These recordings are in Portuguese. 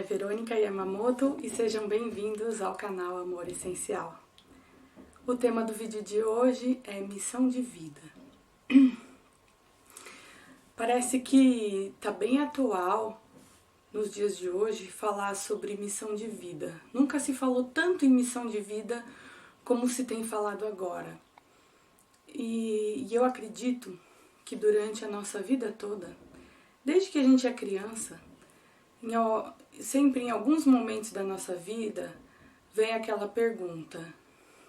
Verônica Yamamoto e sejam bem-vindos ao canal Amor Essencial. O tema do vídeo de hoje é missão de vida. Parece que tá bem atual nos dias de hoje falar sobre missão de vida. Nunca se falou tanto em missão de vida como se tem falado agora. E eu acredito que durante a nossa vida toda, desde que a gente é criança, sempre em alguns momentos da nossa vida, vem aquela pergunta: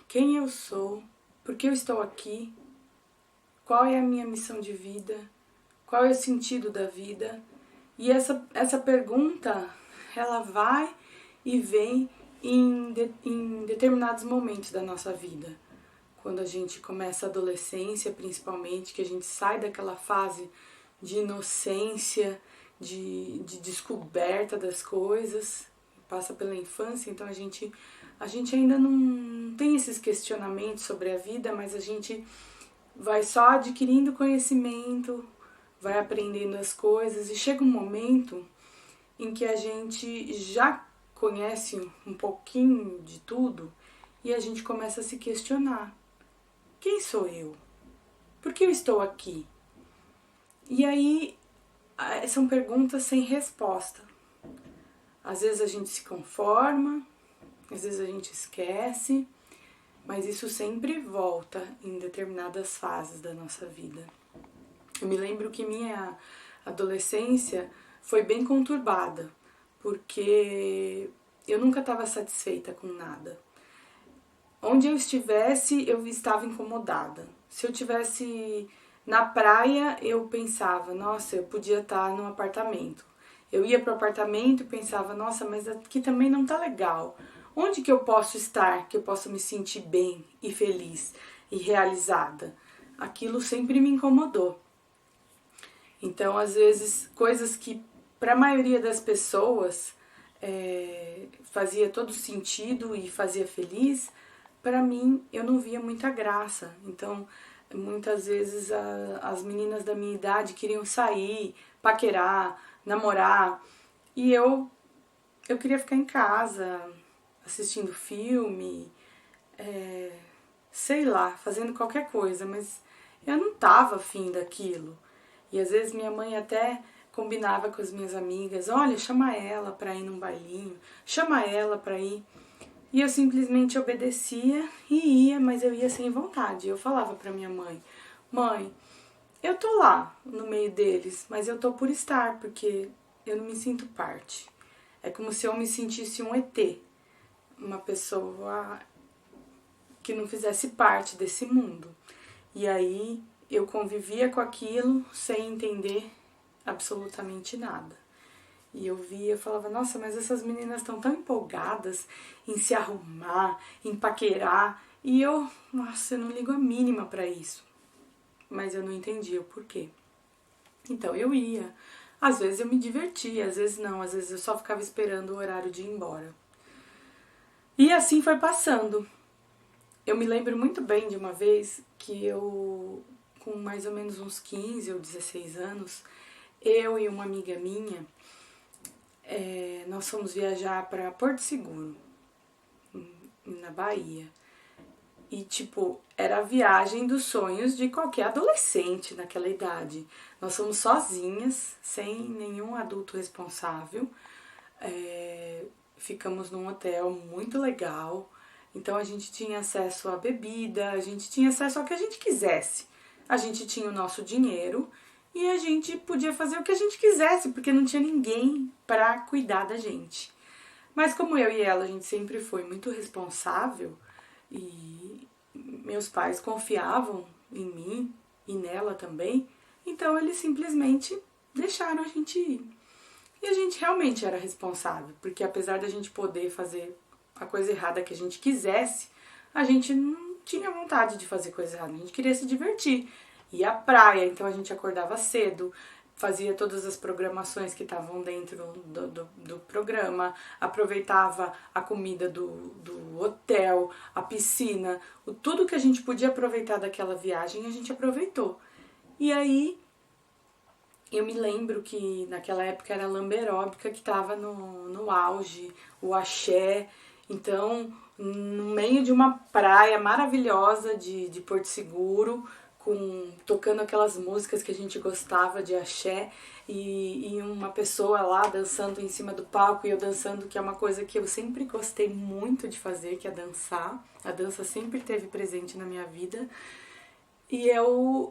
quem eu sou? Por que eu estou aqui? Qual é a minha missão de vida? Qual é o sentido da vida? E essa pergunta, ela vai e vem em determinados momentos da nossa vida. Quando a gente começa a adolescência, principalmente, que a gente sai daquela fase de inocência, de descoberta das coisas, passa pela infância, então a gente ainda não tem esses questionamentos sobre a vida, mas a gente vai só adquirindo conhecimento, vai aprendendo as coisas, e chega um momento em que a gente já conhece um pouquinho de tudo e a gente começa a se questionar: quem sou eu? Por que eu estou aqui? E aí são perguntas sem resposta. Às vezes a gente se conforma, às vezes a gente esquece, mas isso sempre volta em determinadas fases da nossa vida. Eu me lembro que minha adolescência foi bem conturbada, porque eu nunca estava satisfeita com nada. Onde eu estivesse, eu estava incomodada. Se eu estivesse na praia, eu pensava: nossa, eu podia estar num apartamento. Eu ia pro apartamento e pensava: nossa, mas aqui também não tá legal. Onde que eu posso estar, que eu possa me sentir bem e feliz e realizada? Aquilo sempre me incomodou. Então, às vezes, coisas que para a maioria das pessoas fazia todo sentido e fazia feliz, para mim eu não via muita graça. Então, muitas vezes as meninas da minha idade queriam sair, paquerar, namorar, e eu queria ficar em casa assistindo filme, sei lá, fazendo qualquer coisa, mas eu não tava afim daquilo. E às vezes minha mãe até combinava com as minhas amigas: olha, chama ela pra ir num bailinho, chama ela pra ir. E eu simplesmente obedecia e ia, mas eu ia sem vontade. Eu falava pra minha mãe: mãe, eu tô lá no meio deles, mas eu tô por estar, porque eu não me sinto parte. É como se eu me sentisse um ET, uma pessoa que não fizesse parte desse mundo. E aí eu convivia com aquilo sem entender absolutamente nada. E eu via, eu falava: nossa, mas essas meninas estão tão empolgadas em se arrumar, em paquerar, e nossa, eu não ligo a mínima pra isso. Mas eu não entendia o porquê. Então eu ia. Às vezes eu me divertia, às vezes não, às vezes eu só ficava esperando o horário de ir embora. E assim foi passando. Eu me lembro muito bem de uma vez que eu, com mais ou menos uns 15 ou 16 anos, eu e uma amiga minha, nós fomos viajar para Porto Seguro, na Bahia. E, tipo, era a viagem dos sonhos de qualquer adolescente naquela idade. Nós fomos sozinhas, sem nenhum adulto responsável. Ficamos num hotel muito legal. Então a gente tinha acesso à bebida, a gente tinha acesso ao que a gente quisesse. A gente tinha o nosso dinheiro e a gente podia fazer o que a gente quisesse, porque não tinha ninguém para cuidar da gente. Mas como eu e ela, a gente sempre foi muito responsável e meus pais confiavam em mim e nela também, então eles simplesmente deixaram a gente ir. E a gente realmente era responsável, porque apesar da gente poder fazer a coisa errada que a gente quisesse, a gente não tinha vontade de fazer coisa errada, a gente queria se divertir. Ia à praia, então a gente acordava cedo, fazia todas as programações que estavam dentro do programa, aproveitava a comida do hotel, a piscina, tudo que a gente podia aproveitar daquela viagem, a gente aproveitou. E aí Eu me lembro que naquela época era a lamberóbica que estava no auge, o axé. Então, no meio de uma praia maravilhosa de Porto Seguro, tocando aquelas músicas que a gente gostava de axé, e uma pessoa lá dançando em cima do palco e eu dançando, que é uma coisa que eu sempre gostei muito de fazer, que é dançar. A dança sempre esteve presente na minha vida. E eu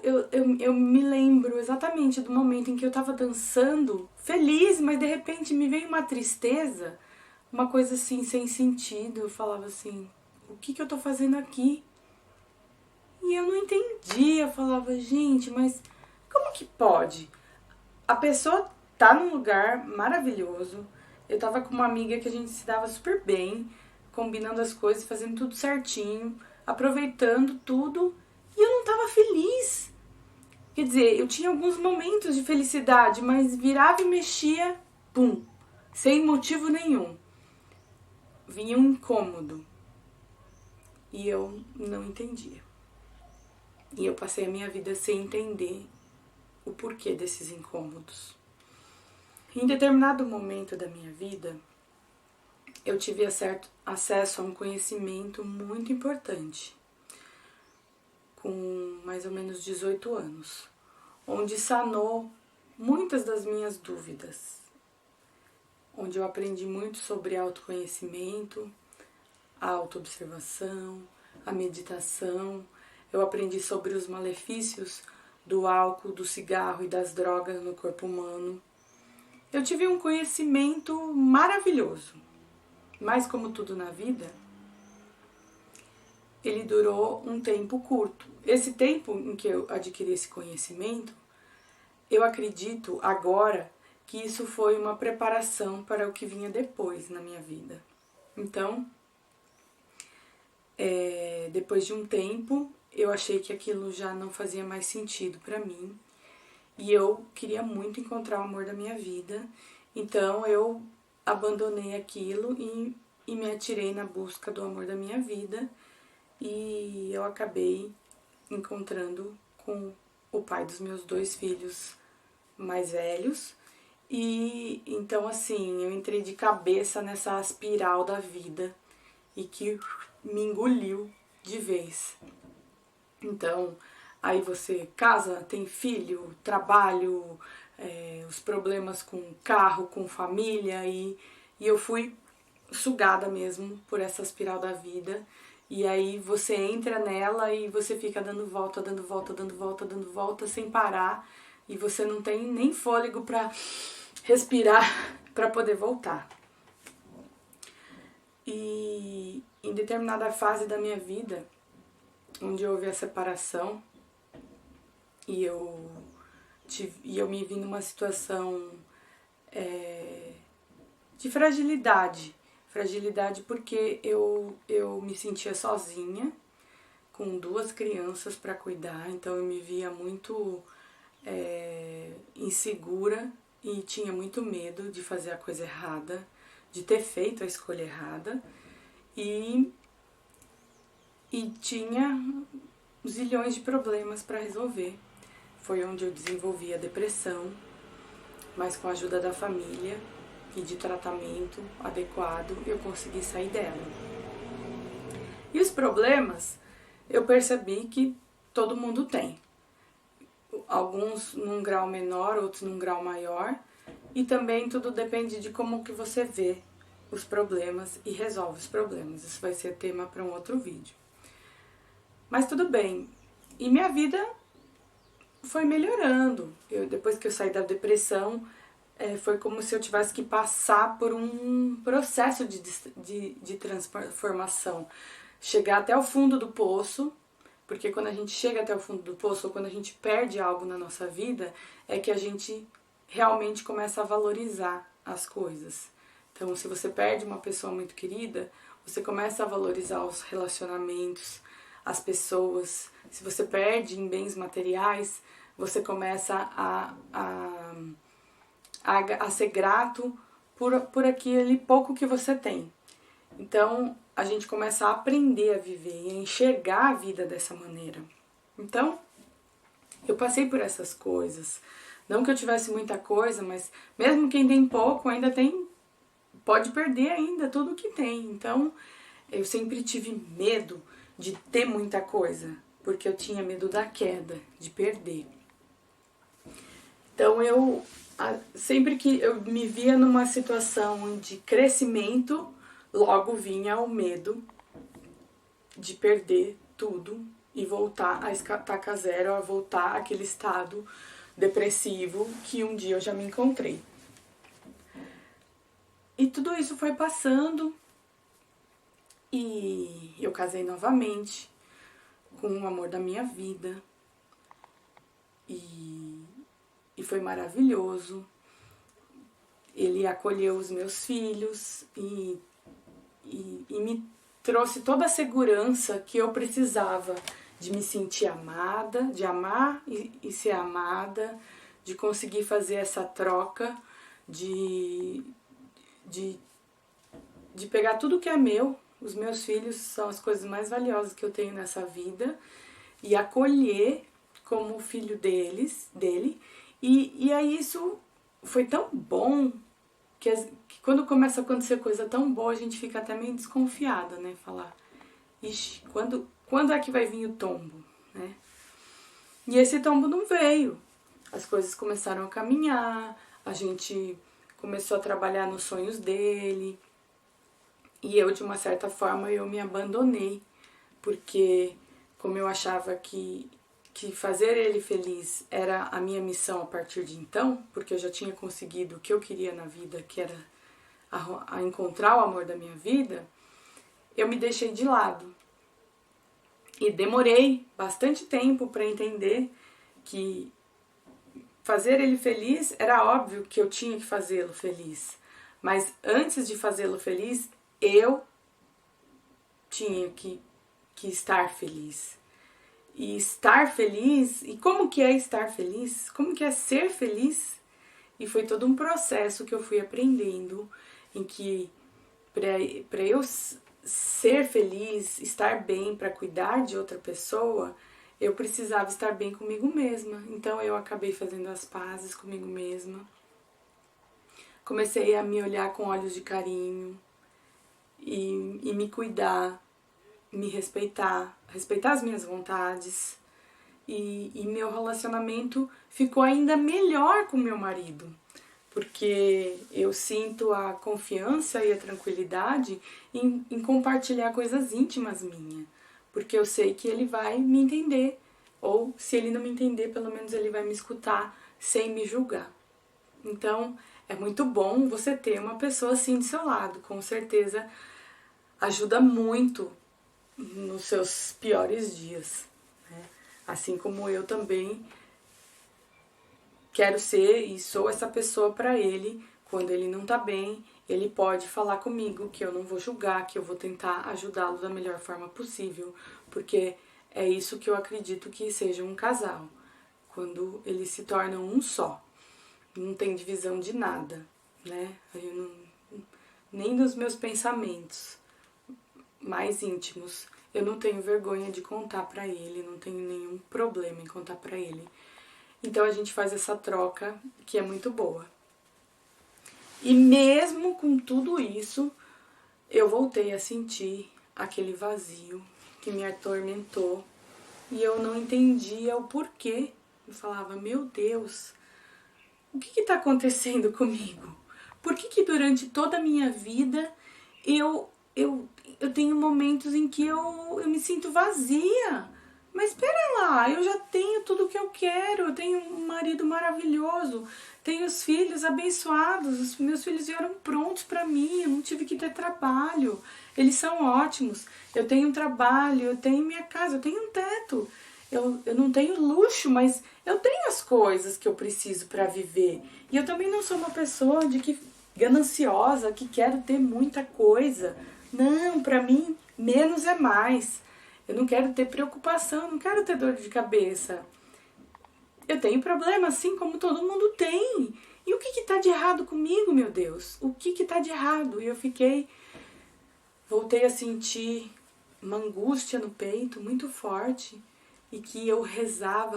me lembro exatamente do momento em que eu tava dançando, feliz, mas de repente me veio uma tristeza, uma coisa assim, sem sentido. Eu falava assim, o que eu tô fazendo aqui? E eu não entendia, eu falava, gente, mas como que pode? A pessoa tá num lugar maravilhoso, eu tava com uma amiga que a gente se dava super bem, combinando as coisas, fazendo tudo certinho, aproveitando tudo, e eu não tava feliz. Quer dizer, eu tinha alguns momentos de felicidade, mas virava e mexia, pum, sem motivo nenhum. Vinha um incômodo e eu não entendia. E eu passei a minha vida sem entender o porquê desses incômodos. Em determinado momento da minha vida, eu tive acesso a um conhecimento muito importante, com mais ou menos 18 anos, onde sanou muitas das minhas dúvidas, onde eu aprendi muito sobre autoconhecimento, a autoobservação, a meditação. Eu aprendi sobre os malefícios do álcool, do cigarro e das drogas no corpo humano. Eu tive um conhecimento maravilhoso, mas como tudo na vida, ele durou um tempo curto. Esse tempo em que eu adquiri esse conhecimento, eu acredito agora que isso foi uma preparação para o que vinha depois na minha vida. Então, depois de um tempo, eu achei que aquilo já não fazia mais sentido para mim e eu queria muito encontrar o amor da minha vida. Então, eu abandonei aquilo e me atirei na busca do amor da minha vida e eu acabei encontrando com o pai dos meus 2 filhos mais velhos. E então assim, eu entrei de cabeça nessa espiral da vida e que me engoliu de vez. Então, aí você casa, tem filho, trabalho, os problemas com carro, com família, e eu fui sugada mesmo por essa espiral da vida. E aí você entra nela e você fica dando volta, dando volta, dando volta, dando volta sem parar. E você não tem nem fôlego para respirar para poder voltar. E em determinada fase da minha vida, onde houve a separação e eu me vi numa situação de fragilidade. Fragilidade porque eu me sentia sozinha, com 2 crianças para cuidar, então eu me via muito insegura e tinha muito medo de fazer a coisa errada, de ter feito a escolha errada e tinha zilhões de problemas para resolver. Foi onde eu desenvolvi a depressão, mas com a ajuda da família e de tratamento adequado eu consegui sair dela. E os problemas eu percebi que todo mundo tem. Alguns num grau menor, outros num grau maior. E também tudo depende de como que você vê os problemas e resolve os problemas. Isso vai ser tema para um outro vídeo. Mas tudo bem. E minha vida foi melhorando. Depois que eu saí da depressão, foi como se eu tivesse que passar por um processo de transformação. Chegar até o fundo do poço, porque quando a gente chega até o fundo do poço, ou quando a gente perde algo na nossa vida, é que a gente realmente começa a valorizar as coisas. Então, se você perde uma pessoa muito querida, você começa a valorizar os relacionamentos, as pessoas. Se você perde em bens materiais, você começa a ser grato por aquele pouco que você tem. Então, a gente começa a aprender a viver e a enxergar a vida dessa maneira. Então, eu passei por essas coisas Não que eu tivesse muita coisa, mas mesmo quem tem pouco ainda pode perder ainda tudo que tem. Então, eu sempre tive medo de ter muita coisa, porque eu tinha medo da queda, de perder. Então, sempre que eu me via numa situação de crescimento, logo vinha o medo de perder tudo e voltar a estaca zero, a voltar àquele estado depressivo que um dia eu já me encontrei. E tudo isso foi passando e eu casei novamente com o amor da minha vida e foi maravilhoso. Ele acolheu os meus filhos e me trouxe toda a segurança que eu precisava de me sentir amada, de amar e ser amada, de conseguir fazer essa troca, de pegar tudo que é meu. Os meus filhos são as coisas mais valiosas que eu tenho nessa vida, e acolher como filho dele. E aí isso foi tão bom que quando começa a acontecer coisa tão boa, a gente fica até meio desconfiada, né? Falar, ixi, quando é que vai vir o tombo, né? E esse tombo não veio. As coisas começaram a caminhar, a gente começou a trabalhar nos sonhos dele. E eu, de uma certa forma, eu me abandonei, porque como eu achava que fazer ele feliz era a minha missão a partir de então, porque eu já tinha conseguido o que eu queria na vida, que era a encontrar o amor da minha vida, eu me deixei de lado. E demorei bastante tempo para entender que fazer ele feliz era óbvio que eu tinha que fazê-lo feliz. Mas antes de fazê-lo feliz, eu tinha que estar feliz. E estar feliz, e como que é estar feliz? Como que é ser feliz? E foi todo um processo que eu fui aprendendo, em que para eu ser feliz, estar bem, para cuidar de outra pessoa, eu precisava estar bem comigo mesma. Então eu acabei fazendo as pazes comigo mesma. Comecei a me olhar com olhos de carinho e me cuidar, me respeitar as minhas vontades. E meu relacionamento ficou ainda melhor com meu marido, porque eu sinto a confiança e a tranquilidade em compartilhar coisas íntimas minhas, porque eu sei que ele vai me entender, ou se ele não me entender, pelo menos ele vai me escutar sem me julgar. Então, é muito bom você ter uma pessoa assim do seu lado, com certeza ajuda muito nos seus piores dias, né? Assim como eu também quero ser e sou essa pessoa para ele. Quando ele não tá bem, ele pode falar comigo, que eu não vou julgar, que eu vou tentar ajudá-lo da melhor forma possível, porque é isso que eu acredito que seja um casal, quando eles se tornam um só, não tem divisão de nada, né? Nem dos meus pensamentos mais íntimos eu não tenho vergonha de contar pra ele, não tenho nenhum problema em contar pra ele. Então a gente faz essa troca que é muito boa. E mesmo com tudo isso, eu voltei a sentir aquele vazio que me atormentou e eu não entendia o porquê. Eu falava, meu Deus, o que está acontecendo comigo? Por que durante toda a minha vida eu tenho momentos em que eu me sinto vazia? Mas espera lá, eu já tenho tudo o que eu quero, eu tenho um marido maravilhoso, tenho os filhos abençoados, os meus filhos vieram prontos para mim, eu não tive que ter trabalho, eles são ótimos, eu tenho um trabalho, eu tenho minha casa, eu tenho um teto, eu não tenho luxo, mas eu tenho as coisas que eu preciso para viver. E eu também não sou uma pessoa gananciosa, que quero ter muita coisa. Não, para mim, menos é mais. Eu não quero ter preocupação, não quero ter dor de cabeça. Eu tenho problema, assim como todo mundo tem. E o que tá de errado comigo, meu Deus? O que tá de errado? E eu voltei a sentir uma angústia no peito muito forte. E que eu rezava.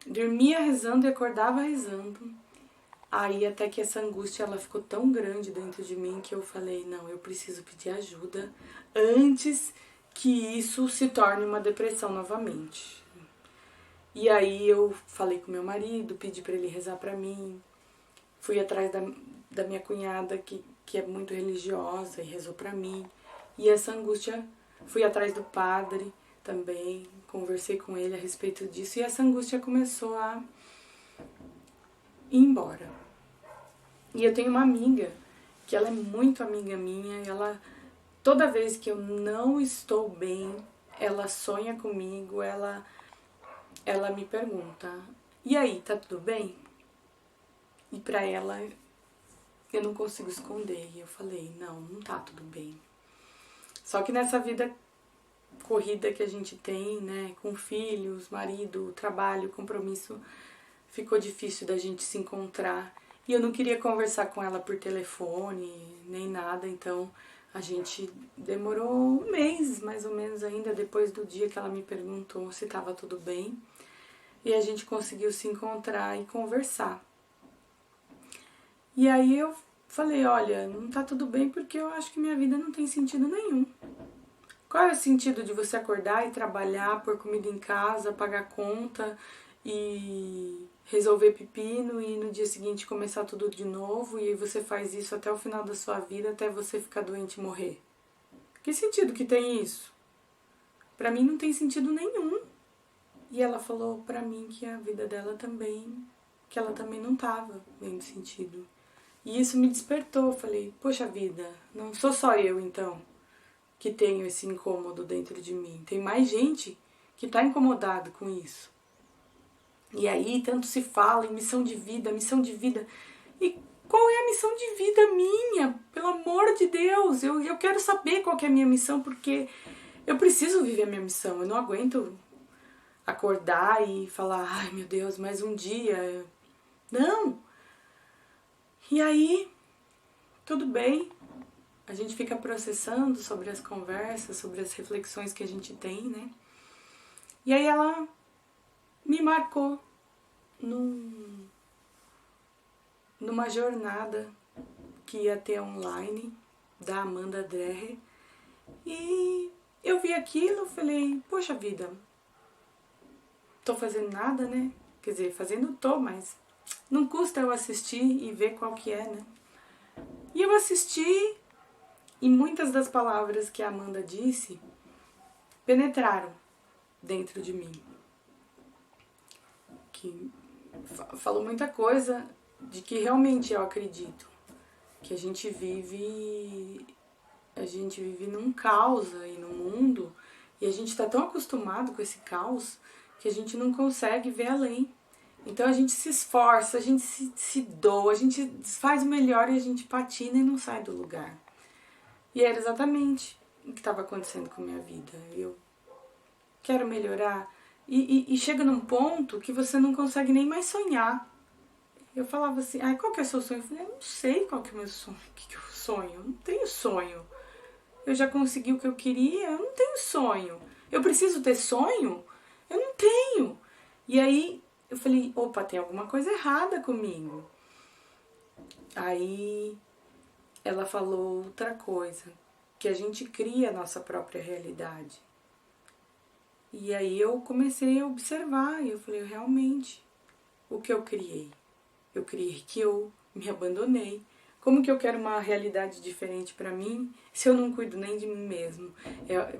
Dormia rezando e acordava rezando. Aí até que essa angústia ela ficou tão grande dentro de mim que eu falei, não, eu preciso pedir ajuda antes que isso se torne uma depressão novamente. E aí eu falei com meu marido, pedi para ele rezar para mim, fui atrás da minha cunhada que é muito religiosa e rezou para mim. E essa angústia, fui atrás do padre também, conversei com ele a respeito disso e essa angústia começou a ir embora. E eu tenho uma amiga, que ela é muito amiga minha, e ela, toda vez que eu não estou bem, ela sonha comigo, ela me pergunta, e aí, tá tudo bem? E pra ela, eu não consigo esconder. E eu falei, não tá tudo bem. Só que nessa vida corrida que a gente tem, né, com filhos, marido, trabalho, compromisso, ficou difícil da gente se encontrar. E eu não queria conversar com ela por telefone, nem nada, então a gente demorou um mês, mais ou menos ainda, depois do dia que ela me perguntou se estava tudo bem. E a gente conseguiu se encontrar e conversar. E aí eu falei, olha, não tá tudo bem porque eu acho que minha vida não tem sentido nenhum. Qual é o sentido de você acordar e trabalhar, pôr comida em casa, pagar conta e resolver pepino e no dia seguinte começar tudo de novo e aí você faz isso até o final da sua vida, até você ficar doente e morrer? Que sentido que tem isso? Pra mim não tem sentido nenhum. E ela falou pra mim que a vida dela também, que ela também não tava vendo sentido. E isso me despertou, eu falei, poxa vida, não sou só eu então que tenho esse incômodo dentro de mim. Tem mais gente que tá incomodado com isso. E aí tanto se fala em missão de vida, missão de vida. E qual é a missão de vida minha? Pelo amor de Deus, eu quero saber qual que é a minha missão, porque eu preciso viver a minha missão. Eu não aguento acordar e falar, ai meu Deus, mais um dia. Não! E aí, tudo bem, a gente fica processando sobre as conversas, sobre as reflexões que a gente tem, né? E aí ela me marcou numa jornada que ia ter online da Amanda Dreher. E eu vi aquilo, falei, poxa vida, tô fazendo nada, né? Quer dizer, fazendo tô, mas não custa eu assistir e ver qual que é, né? E eu assisti e muitas das palavras que a Amanda disse penetraram dentro de mim. Que falou muita coisa de que realmente eu acredito. Que a gente vive num caos aí no mundo e a gente tá tão acostumado com esse caos que a gente não consegue ver além. Então a gente se esforça, a gente se doa, a gente faz o melhor e a gente patina e não sai do lugar. E era exatamente o que estava acontecendo com a minha vida. Eu quero melhorar. E chega num ponto que você não consegue nem mais sonhar. Eu falava assim, qual que é o seu sonho? Eu falei, eu não sei qual que é o meu sonho. O que eu sonho? Eu não tenho sonho. Eu já consegui o que eu queria, eu não tenho sonho. Eu preciso ter sonho? Eu não tenho. E aí eu falei, opa, tem alguma coisa errada comigo. Aí ela falou outra coisa, que a gente cria a nossa própria realidade. E aí eu comecei a observar e eu falei, realmente, o que eu criei? Eu criei que eu me abandonei. Como que eu quero uma realidade diferente pra mim se eu não cuido nem de mim mesmo?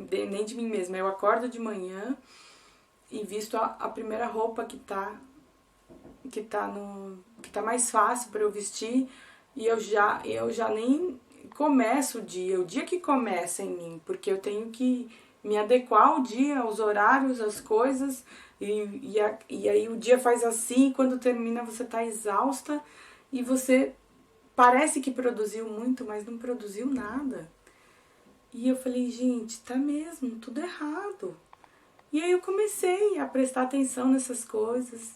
Nem de mim mesma. Eu acordo de manhã e visto a primeira roupa que tá mais fácil para eu vestir e eu já nem começo o dia que começa em mim, porque eu tenho que me adequar ao dia, aos horários, às coisas, e aí o dia faz assim, e quando termina você tá exausta e você parece que produziu muito, mas não produziu nada. E eu falei, gente, tá mesmo, tudo errado. E aí eu comecei a prestar atenção nessas coisas.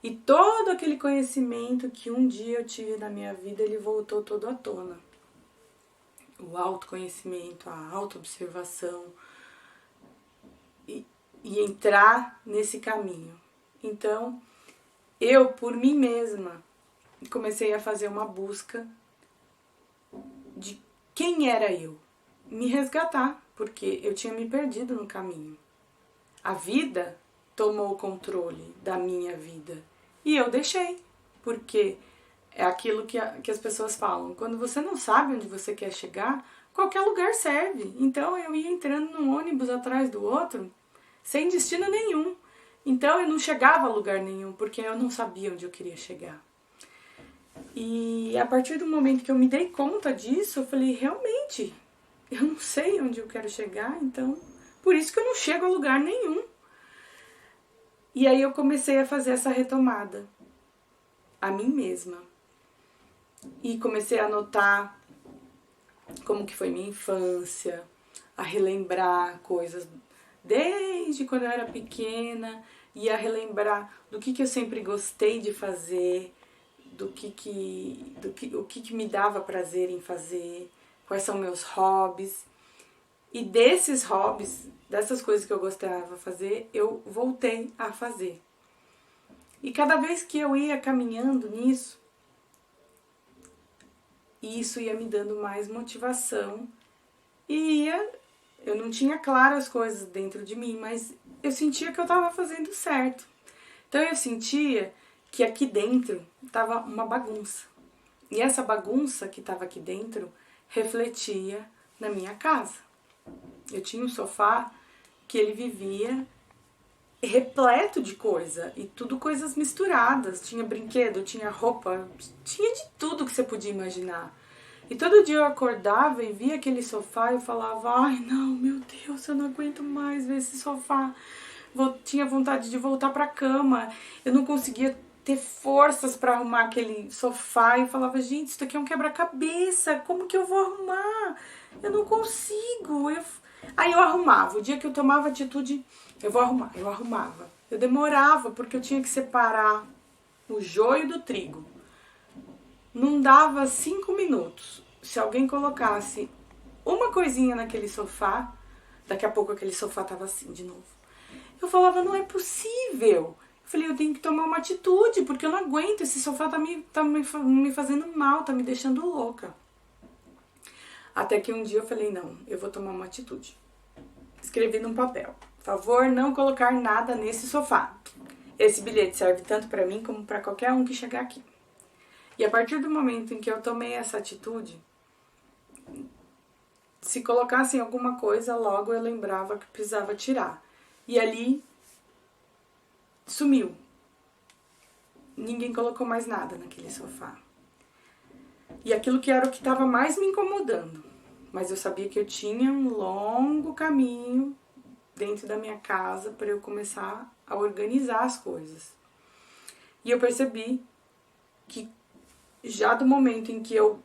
E todo aquele conhecimento que um dia eu tive na minha vida, ele voltou todo à tona. O autoconhecimento, a autoobservação. E entrar nesse caminho. Então, eu, por mim mesma, comecei a fazer uma busca de quem era eu. Me resgatar, porque eu tinha me perdido no caminho. A vida tomou o controle da minha vida. E eu deixei, porque é aquilo que as pessoas falam. Quando você não sabe onde você quer chegar, qualquer lugar serve. Então eu ia entrando num ônibus atrás do outro, sem destino nenhum. Então eu não chegava a lugar nenhum, porque eu não sabia onde eu queria chegar. E a partir do momento que eu me dei conta disso, eu falei, realmente, eu não sei onde eu quero chegar, então por isso que eu não chego a lugar nenhum. E aí eu comecei a fazer essa retomada a mim mesma. E comecei a anotar como que foi minha infância, a relembrar coisas desde quando eu era pequena, e a relembrar do que eu sempre gostei de fazer, o que me dava prazer em fazer, quais são meus hobbies. E desses hobbies, dessas coisas que eu gostava de fazer, eu voltei a fazer. E cada vez que eu ia caminhando nisso, isso ia me dando mais motivação. E eu não tinha claro as coisas dentro de mim, mas eu sentia que eu estava fazendo certo. Então eu sentia que aqui dentro estava uma bagunça. E essa bagunça que estava aqui dentro refletia na minha casa. Eu tinha um sofá que ele vivia repleto de coisa, e tudo coisas misturadas. Tinha brinquedo, tinha roupa, tinha de tudo que você podia imaginar. E todo dia eu acordava e via aquele sofá e eu falava, ai não, meu Deus, eu não aguento mais ver esse sofá. Tinha vontade de voltar pra cama, eu não conseguia ter forças pra arrumar aquele sofá. E eu falava, gente, isso daqui é um quebra-cabeça, como que eu vou arrumar? Eu não consigo. Aí eu arrumava, o dia que eu tomava atitude, eu vou arrumar, eu arrumava. Eu demorava porque eu tinha que separar o joio do trigo. Não dava 5 minutos. Se alguém colocasse uma coisinha naquele sofá, daqui a pouco aquele sofá tava assim de novo. Eu falava, não é possível. Eu falei, eu tenho que tomar uma atitude, porque eu não aguento, esse sofá tá me fazendo mal, tá me deixando louca. Até que um dia eu falei, não, eu vou tomar uma atitude. Escrevi num papel, favor, não colocar nada nesse sofá. Esse bilhete serve tanto para mim como para qualquer um que chegar aqui. E a partir do momento em que eu tomei essa atitude, se colocassem alguma coisa, logo eu lembrava que precisava tirar. E ali sumiu. Ninguém colocou mais nada naquele sofá. E aquilo que era o que estava mais me incomodando. Mas eu sabia que eu tinha um longo caminho dentro da minha casa para eu começar a organizar as coisas. E eu percebi que já do momento em que eu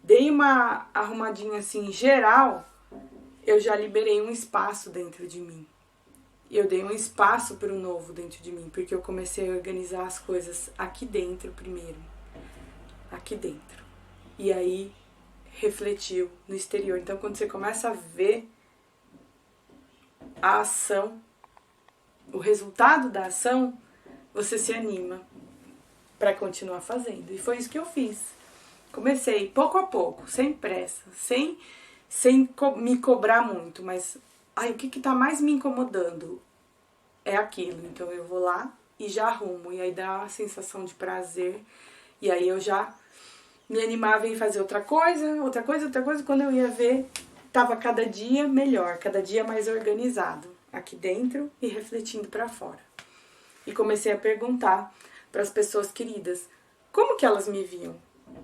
dei uma arrumadinha assim geral, eu já liberei um espaço dentro de mim. Eu dei um espaço para o novo dentro de mim, porque eu comecei a organizar as coisas aqui dentro primeiro. Aqui dentro. E aí refletiu no exterior. Então quando você começa a ver a ação, o resultado da ação, você se anima para continuar fazendo. E foi isso que eu fiz. Comecei pouco a pouco, sem pressa, sem me cobrar muito, mas o que tá mais me incomodando é aquilo. Então eu vou lá e já arrumo, e aí dá uma sensação de prazer, e aí eu já me animava em fazer outra coisa. Quando eu ia ver, tava cada dia melhor, cada dia mais organizado, aqui dentro e refletindo para fora. E comecei a perguntar para as pessoas queridas, como que elas me viam?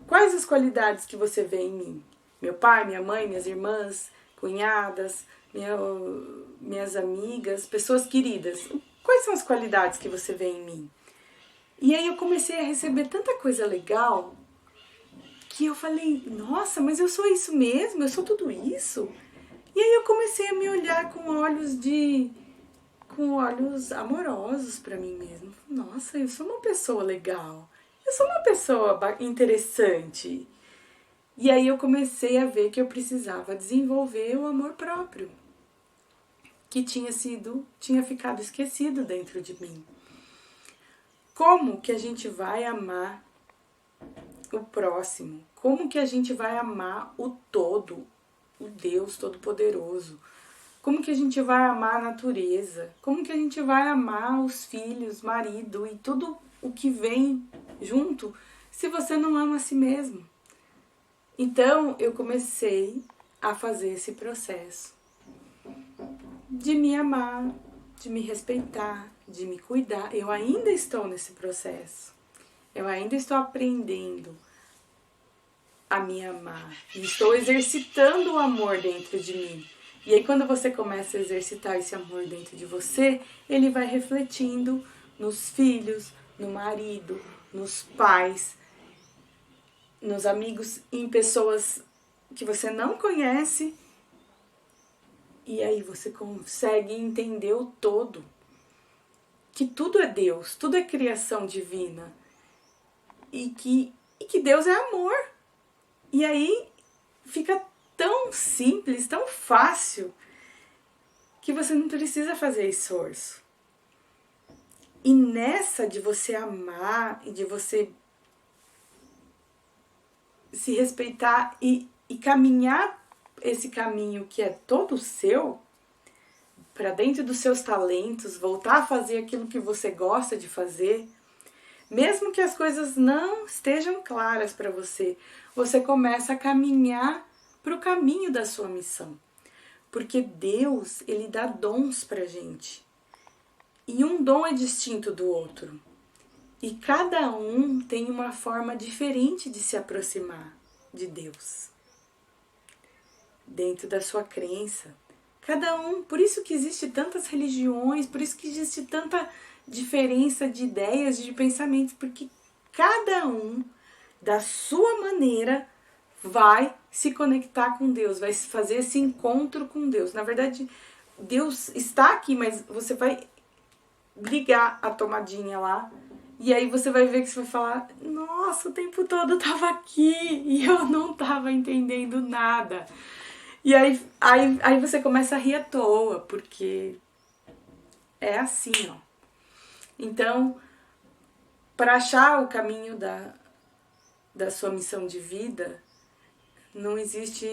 Quais as qualidades que você vê em mim? Meu pai, minha mãe, minhas irmãs, cunhadas, minhas amigas, pessoas queridas. Quais são as qualidades que você vê em mim? E aí eu comecei a receber tanta coisa legal que eu falei, nossa, mas eu sou isso mesmo? Eu sou tudo isso? E aí eu comecei a me olhar com olhos amorosos para mim mesma. Nossa, eu sou uma pessoa legal. Eu sou uma pessoa interessante. E aí eu comecei a ver que eu precisava desenvolver o amor próprio, que tinha ficado esquecido dentro de mim. como que a gente vai amar o próximo? Como que a gente vai amar o todo, o Deus Todo-Poderoso? Como que a gente vai amar a natureza? Como que a gente vai amar os filhos, marido e tudo o que vem junto se você não ama a si mesmo? Então eu comecei a fazer esse processo de me amar, de me respeitar, de me cuidar. Eu ainda estou nesse processo. Eu ainda estou aprendendo a me amar. E estou exercitando o amor dentro de mim. E aí quando você começa a exercitar esse amor dentro de você, ele vai refletindo nos filhos, no marido, nos pais, nos amigos, em pessoas que você não conhece. E aí você consegue entender o todo. Que tudo é Deus, tudo é criação divina. E que Deus é amor. E aí fica tão simples, tão fácil, que você não precisa fazer esforço. E nessa de você amar e de você se respeitar e caminhar esse caminho que é todo seu, para dentro dos seus talentos, voltar a fazer aquilo que você gosta de fazer, mesmo que as coisas não estejam claras para você, você começa a caminhar para o caminho da sua missão. Porque Deus, ele dá dons pra gente. E um dom é distinto do outro. E cada um tem uma forma diferente de se aproximar de Deus. Dentro da sua crença. Cada um, por isso que existe tantas religiões, por isso que existe tanta diferença de ideias, de pensamentos, porque cada um, da sua maneira, vai se conectar com Deus, vai fazer esse encontro com Deus. Na verdade, Deus está aqui, mas você vai ligar a tomadinha lá, e aí você vai ver que você vai falar, nossa, o tempo todo eu tava aqui e eu não tava entendendo nada. E aí você começa a rir à toa, porque é assim, ó. Então, para achar o caminho da sua missão de vida, não existe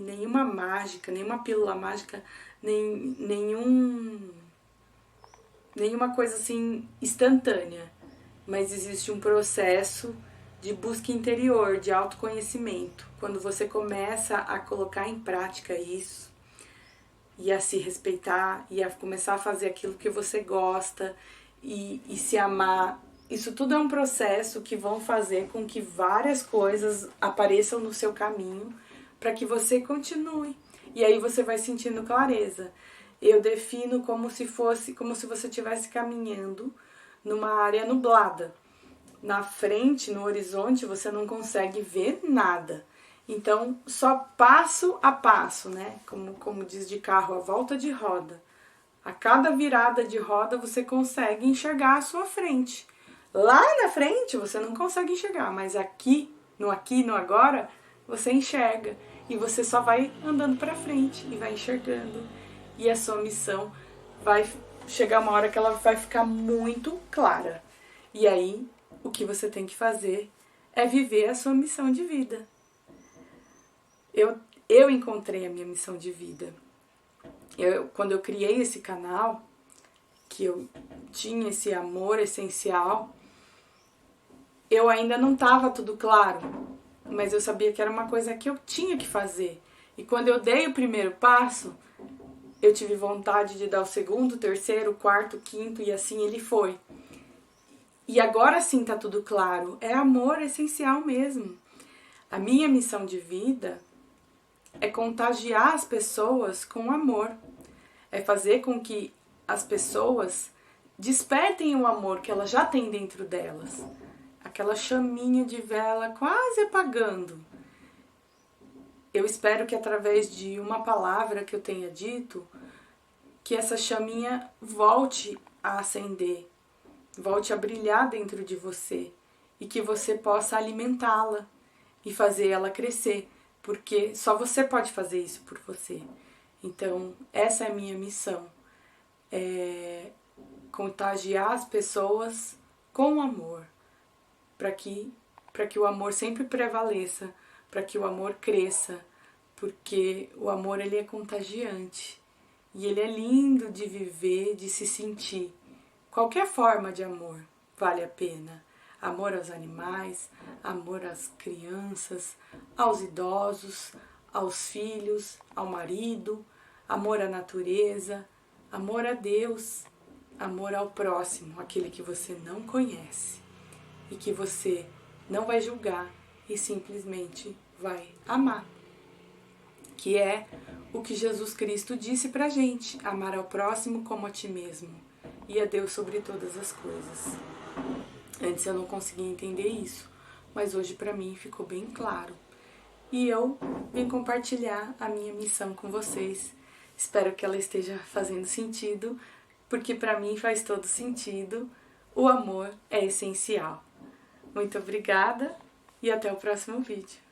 nenhuma mágica, nenhuma pílula mágica, nenhuma coisa assim instantânea. Mas existe um processo de busca interior, de autoconhecimento. Quando você começa a colocar em prática isso, e a se respeitar, e a começar a fazer aquilo que você gosta, e se amar, isso tudo é um processo que vão fazer com que várias coisas apareçam no seu caminho para que você continue. E aí você vai sentindo clareza. Eu defino como se você estivesse caminhando numa área nublada. Na frente, no horizonte, você não consegue ver nada. Então, só passo a passo, né? Como diz de carro, a volta de roda. A cada virada de roda você consegue enxergar a sua frente. Lá na frente você não consegue enxergar, mas aqui no agora, você enxerga. E você só vai andando para frente e vai enxergando. E a sua missão vai chegar uma hora que ela vai ficar muito clara. E aí, o que você tem que fazer é viver a sua missão de vida. Eu encontrei a minha missão de vida. Quando eu criei esse canal, que eu tinha esse amor essencial, eu ainda não estava tudo claro, mas eu sabia que era uma coisa que eu tinha que fazer. E quando eu dei o primeiro passo, eu tive vontade de dar o segundo, terceiro, quarto, quinto, e assim ele foi. E agora sim tá tudo claro. É amor essencial mesmo. A minha missão de vida é contagiar as pessoas com amor. É fazer com que as pessoas despertem o amor que elas já têm dentro delas. Aquela chaminha de vela quase apagando. Eu espero que através de uma palavra que eu tenha dito, que essa chaminha volte a acender, volte a brilhar dentro de você e que você possa alimentá-la e fazer ela crescer, porque só você pode fazer isso por você. Então, essa é a minha missão, é contagiar as pessoas com amor, para que o amor sempre prevaleça, para que o amor cresça, porque o amor ele é contagiante e ele é lindo de viver, de se sentir. Qualquer forma de amor vale a pena. Amor aos animais, amor às crianças, aos idosos, aos filhos, ao marido, amor à natureza, amor a Deus, amor ao próximo, aquele que você não conhece e que você não vai julgar e simplesmente vai amar. Que é o que Jesus Cristo disse pra gente, amar ao próximo como a ti mesmo e a Deus sobre todas as coisas. Antes eu não conseguia entender isso, mas hoje pra mim ficou bem claro. E eu vim compartilhar a minha missão com vocês. Espero que ela esteja fazendo sentido, porque pra mim faz todo sentido. O amor é essencial. Muito obrigada e até o próximo vídeo.